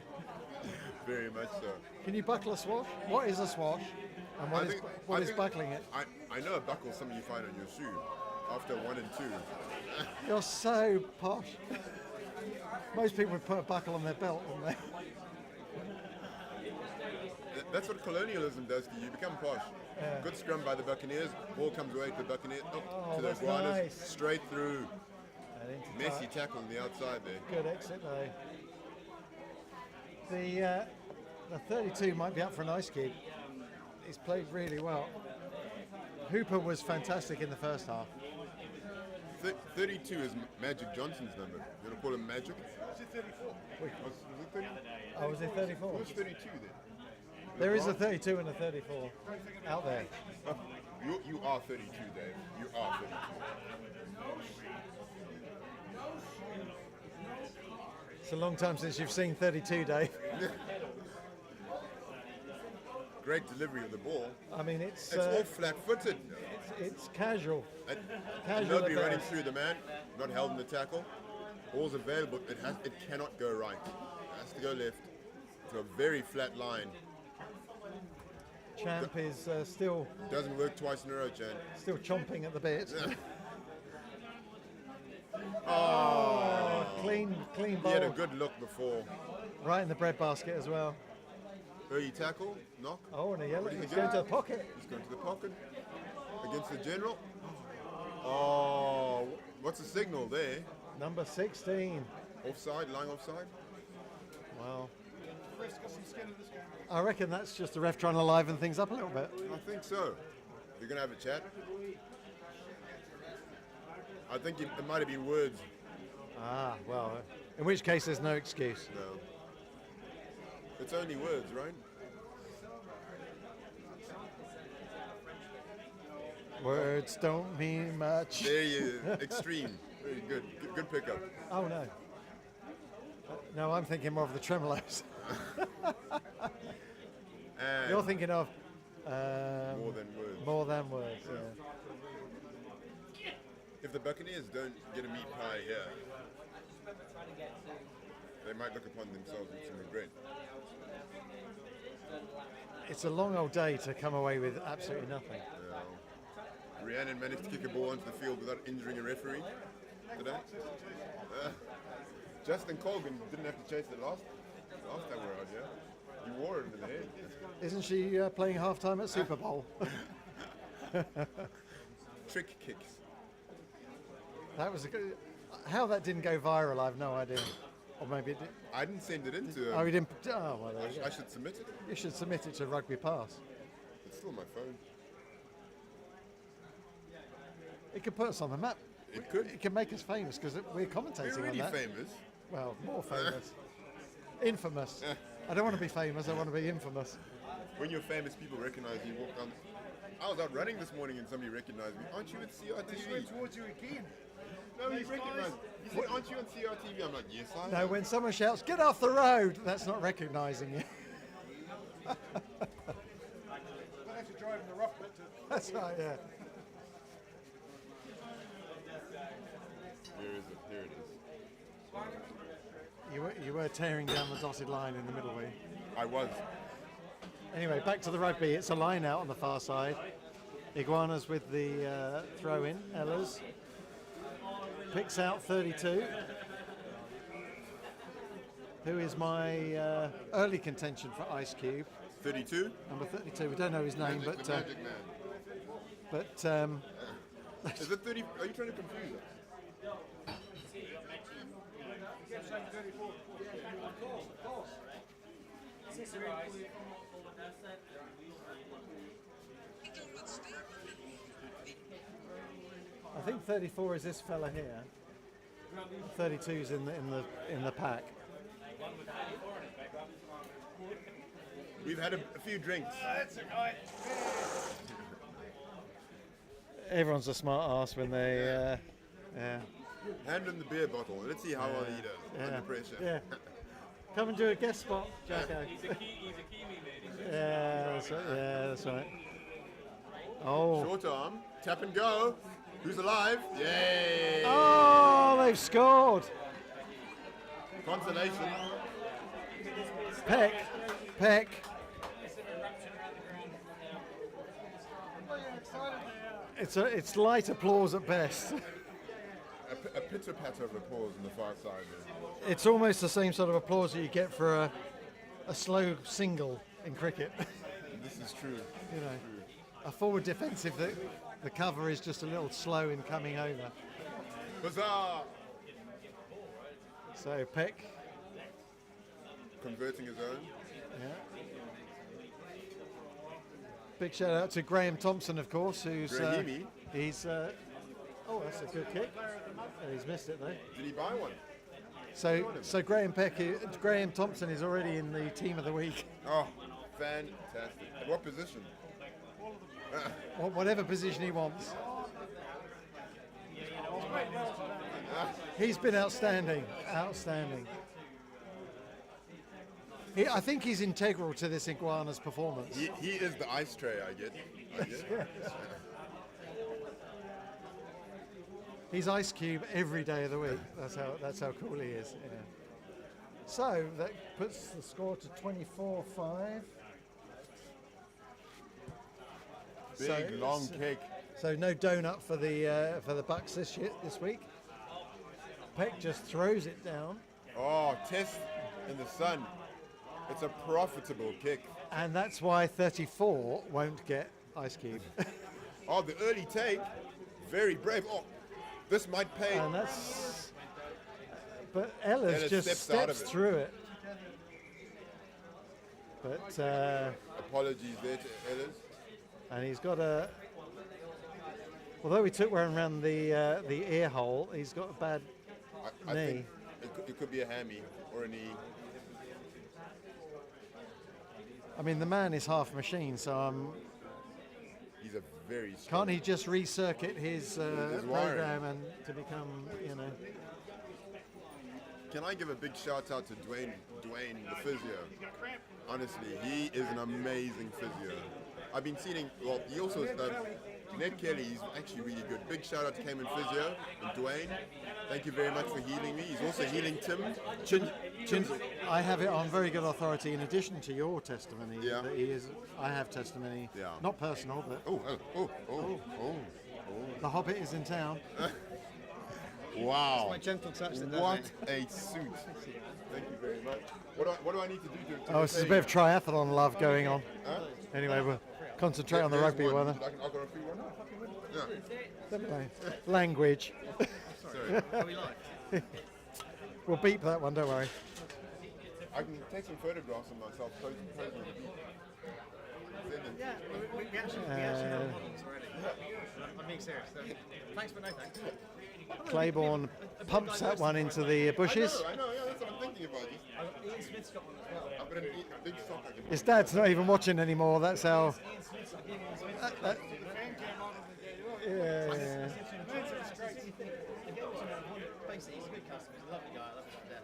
very much so. Can you buckle a swash? What is a swash? And what is buckling it? I know a buckle is something you find on your shoe after 1 and 2. You're so posh. Most people would put a buckle on their belt, wouldn't they? That's what colonialism does to you. You become posh. Good scrum by the Buccaneers. Ball comes away to the Buccaneers. To the that's Iguanas. nice. Straight through. And into Messy touch. tackle on the outside there. Good exit though. The 32 might be up for an ice cube. He's played really well. Hooper was fantastic in the first half. 32 is Magic Johnson's number. You want to call him Magic? Is it 34? Was it 30? Oh, was it 34? Who's 32 then? There is a 32 and a 34 out there. You are 32, Dave. You are 32. It's a long time since you've seen 32, Dave. Great delivery of the ball. I mean, it's It's all flat-footed. it's casual. And Casual nobody at running best. through the man, not held in the tackle. Ball's available. It cannot go right. It has to go left to a very flat line. Champ is still Doesn't work twice in a row, Jan. chomping at the bit. Oh, Clean he ball. had a good look before. Right in the breadbasket as well. Early tackle, knock. Oh, and a yellow. What is he He's doing? going to the pocket. He's going to the pocket against the general. Oh, what's the signal there? Number 16. Offside, lying offside. Wow. The ref's got some skin in this game. I reckon that's just the ref trying to liven things up a little bit. I think so. You're going to have a chat. I think it might have been words. Ah, well, in which case there's no excuse. No. It's only words, right? Words don't mean much. There you extreme. Very good. Good pickup. Oh, no. No, I'm thinking more of the tremolos. And You're thinking of more than words. more than words. Yeah. If the Buccaneers don't get a meat pie here, they might look upon themselves with some regret. It's a long old day to come away with absolutely nothing. Rhiannon managed to kick a ball onto the field without injuring a referee today. Justin Colgan didn't have to chase it last time we were out here. He wore it in the head. Isn't she playing halftime at Super Bowl? Trick kicks. That was a good. How that didn't go viral, I've no idea. Or maybe it did. I didn't send it in to him. Oh, you didn't. Oh, well, there you go. I should submit it. You should submit it to Rugby Pass. It's still my phone. It could put us on the map. It could. It can make us famous because we're commentating We're already on that. famous. Well, more famous. Infamous. I don't want to be famous. I want to be infamous. When you're famous, people recognize you. Walk down. I was out running this morning and somebody recognized me. Aren't you at They CRTV? swim towards you again. No, he These recognized. guys- He said, "Aren't you on CRTV?" I'm like, "Yes, I am." No, when someone shouts, "Get off the road!" that's not recognising you. Don't have to drive in the rough bit to. That's right. Yeah. Here is it. Here it is. You were tearing down the dotted line in the middle way. I was. Anyway, back to the rugby. It's a line out on the far side. Iguanas with the throw in. Ellers picks out 32, who is my early contention for Ice Cube. 32. Number 32. We don't know his name, Magic, but the Magic Man. Is it 30? Are you trying to confuse us? Kept saying 34. I think 34 is this fella here. 32's in the pack. We've had a few drinks. That's a guy. Everyone's a smart ass when they. Yeah. Hand him the beer bottle. Let's see how well he does under pressure. Yeah. Come and do a guest spot, Jacko. He's a Kiwi, mate. Yeah, that's right. Yeah, that's right. Oh. Short arm, tap and go. Who's alive? Yay! Oh, they've scored. Consolation. Peck. It's light applause at best. A pitter patter of applause on the far side there. It's almost the same sort of applause that you get for a slow single in cricket. This is true. You know, a forward defensive that the cover is just a little slow in coming over. Huzzah! So Peck, Converting his own. yeah. Big shout out to Graham Thompson, of course, who's Brahimi. he's. Oh, that's a good kick. He's missed it though. Did he buy one? So Graham Thompson is already in the team of the week. Oh, fantastic. What position? Whatever position he wants. He's been outstanding. Outstanding. I think he's integral to this Iguana's performance. He is the ice tray, I get. He's Ice Cube every day of the week. That's how cool he is. Yeah. So that puts the score to 24-5. Big long kick. So no donut for the Bucks this week. Peck just throws it down, Oh, test in the sun. It's a profitable kick. and that's why 34 won't get Ice Cube. Oh, the early take. Very brave. Oh, this might pay. And that's. But Ellis Ellis just steps out of steps it. through it. But Apologies there to Ellis. and he's got a. Although he took one around the ear hole, he's got a bad I knee. think it could be a hammy or a knee. I mean, the man is half machine, so He's a very strong. can't he just recircuit his wiring. program and to become, Can I give a big shout out to Dwayne, the physio? Honestly, he is an amazing physio. I've been seeing, well, he also, Ned Kelly, he's actually really good. Big shout out to Cayman Physio and Dwayne. Thank you very much for healing me. He's also healing Tim. I have it on very good authority. In addition to your testimony, Yeah. that he is. I have testimony, Yeah. not personal, but Oh. the Hobbit is in town. Wow. My gentle touch that does What it. a suit. Thank you very much. What do I need to do to Oh, this is a bit of triathlon love going on. Anyway, we'll concentrate on the rugby one. I've got a free one. Yeah. Anyway, language. Sorry. Are we live? We'll beep that one. Don't worry. I can take some photographs of myself posing on the beach. Send it. Yeah, we actually have models already. I'm being serious. So, thanks, but no thanks. Claiborne pumps that one into the bushes. I know, yeah, that's what I'm thinking about. Ian Smith's got one as well. I've got a big sock I can His dad's not even watching anymore. That's how. Ian Smith's, I'll give Ian Smith's. Yeah. Basically, he's a good customer. He's a lovely guy. I love him to death.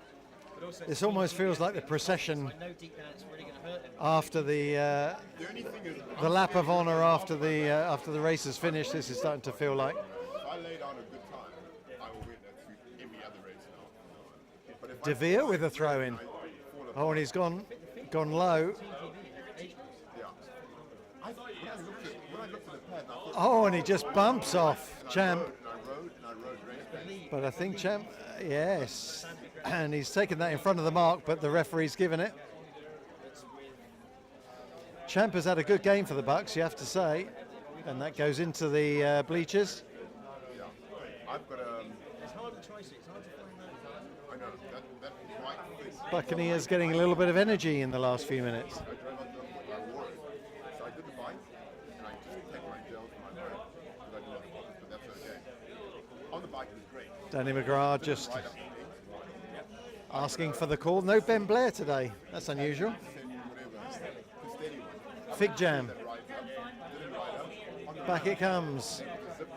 But also, This almost feels like the procession I know deep down it's really going to hurt him. after The only thing is, the lap of honour after the race is finished. This is starting to feel like. if I lay down a good time, I will win every other race now. But if De Vere with a throw in. Oh, and he's gone low. I thought when I looked at the pad, I thought, Oh, and he just bumps off Champ. and I rode race. But I think Champ, yes. And he's taken that in front of the mark, but the referee's given it. Champ has had a good game for the Bucks, you have to say. And that goes into the bleachers. Yeah. I've got It's hard to trace it. It's hard to find that. I know, that white thing. Buccaneers getting a little bit of energy in the last few minutes. I drove up there, I wore it. So I did the bike, and I just take my gel to my bike, because I do other pockets, but that's okay. On the bike, it was great. Danny McGrath just Right up the thing. asking for the call. No Ben Blair today. That's unusual. Send you whatever. The steady one. Fig Jam. That rides up. Didn't ride up. Back it comes.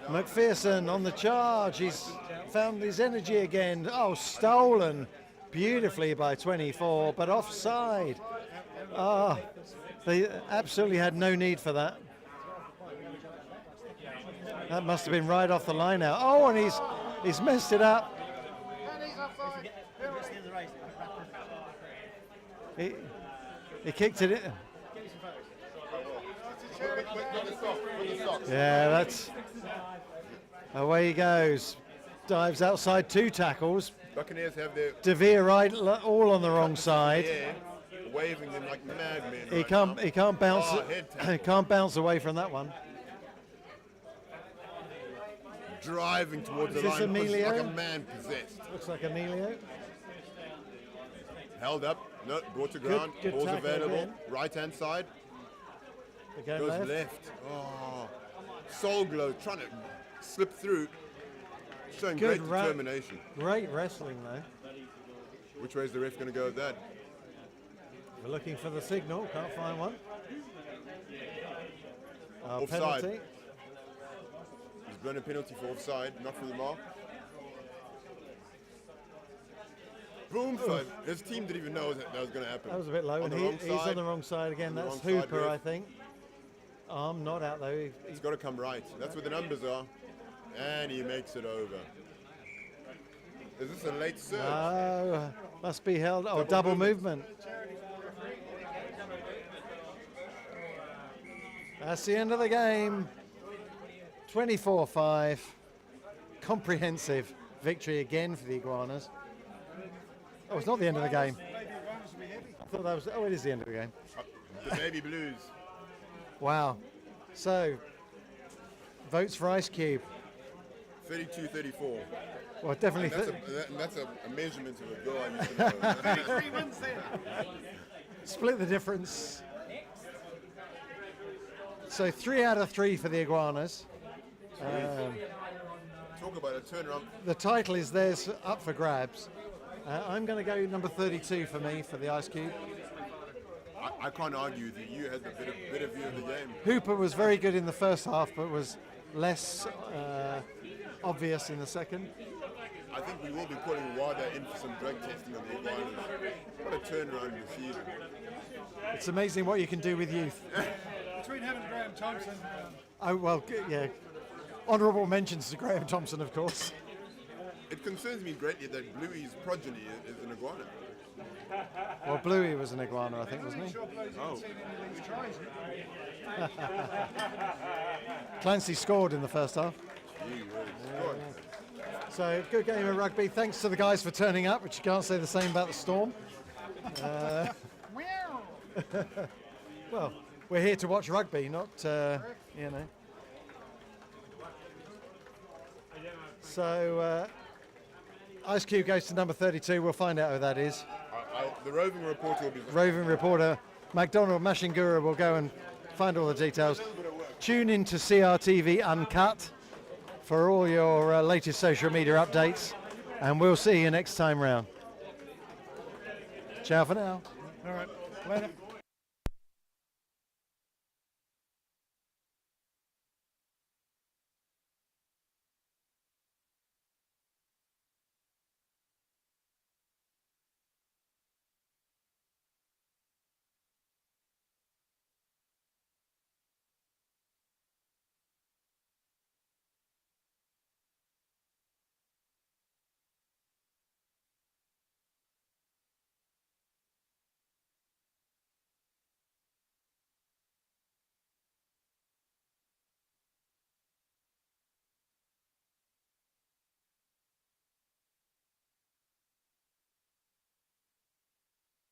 McPherson on the charge. He's found his energy again. Oh, stolen beautifully by 24, but offside. Ah, they absolutely had no need for that. That must have been right off the line now. Oh, and he's messed it up. He kicked it in. With the socks. Yeah, that's away he goes. Dives outside 2 tackles. Buccaneers have their De Vere right, all on the wrong side. air, waving them like madmen. He right can't now. he can't bounce Oh, head tap. he can't bounce away from that one. Driving towards Is the this line Emilio? like a man possessed. Looks like Emilio. held up. No, brought to ground. good Ball's tackle available. again. Right hand side. They're going Goes left. Oh, Soul Glow trying to slip through. Showing Good great ra- determination. Great wrestling though. Which way is the ref going to go with that? We're looking for the signal, can't find one. Offside. Penalty. He's blown a penalty for offside, not for the mark. Boom, thud. His team didn't even know that was going to happen. That was a bit low, On and the wrong he's on side. the wrong side again. On the That's wrong side, Hooper, ref. I think. Arm not out though. It's got to come right. That's where the numbers are. And he makes it over. Is this a late surge? No, must be held. Oh, double movement. That's the end of the game. 24-5. Comprehensive victory again for the Iguanas. Oh, it's not the end of the game. I thought that was. Oh, it is the end of the game. The Baby Blues. Wow. So, votes for Ice Cube. 32-34. Well, definitely. That's a measurement of a goal I used to know. Split the difference. So 3 out of 3 for the Iguanas. Talk about a turnaround. The title is theirs, up for grabs. I'm going to go number 32 for me for the Ice Cube. I can't argue with you. You had the better view of the game. Hooper was very good in the first half, but was less obvious in the second. I think we will be calling WADA in for some drug testing on the Iguanas. What a turnaround in the season. It's amazing what you can do with youth. Between him and Graham Thompson, Oh, well, yeah. Honourable mentions to Graham Thompson, of course. It concerns me greatly that Bluey's progeny is an iguana. Well, Bluey was an iguana, I think, wasn't he? sure Blues haven't seen any of these tries. Clancy scored in the first half. Gee whiz. God. So, good game of rugby. Thanks to the guys for turning up, which you can't say the same about the Storm. Well, we're here to watch rugby, not, you know. So, Ice Cube goes to number 32. We'll find out who that is. The roving reporter will be Roving reporter MacDonald Mashingura will go and find all the details. Tune in to CRTV Uncut for all your latest social media updates, and we'll see you next time round. Ciao for now. All right, later.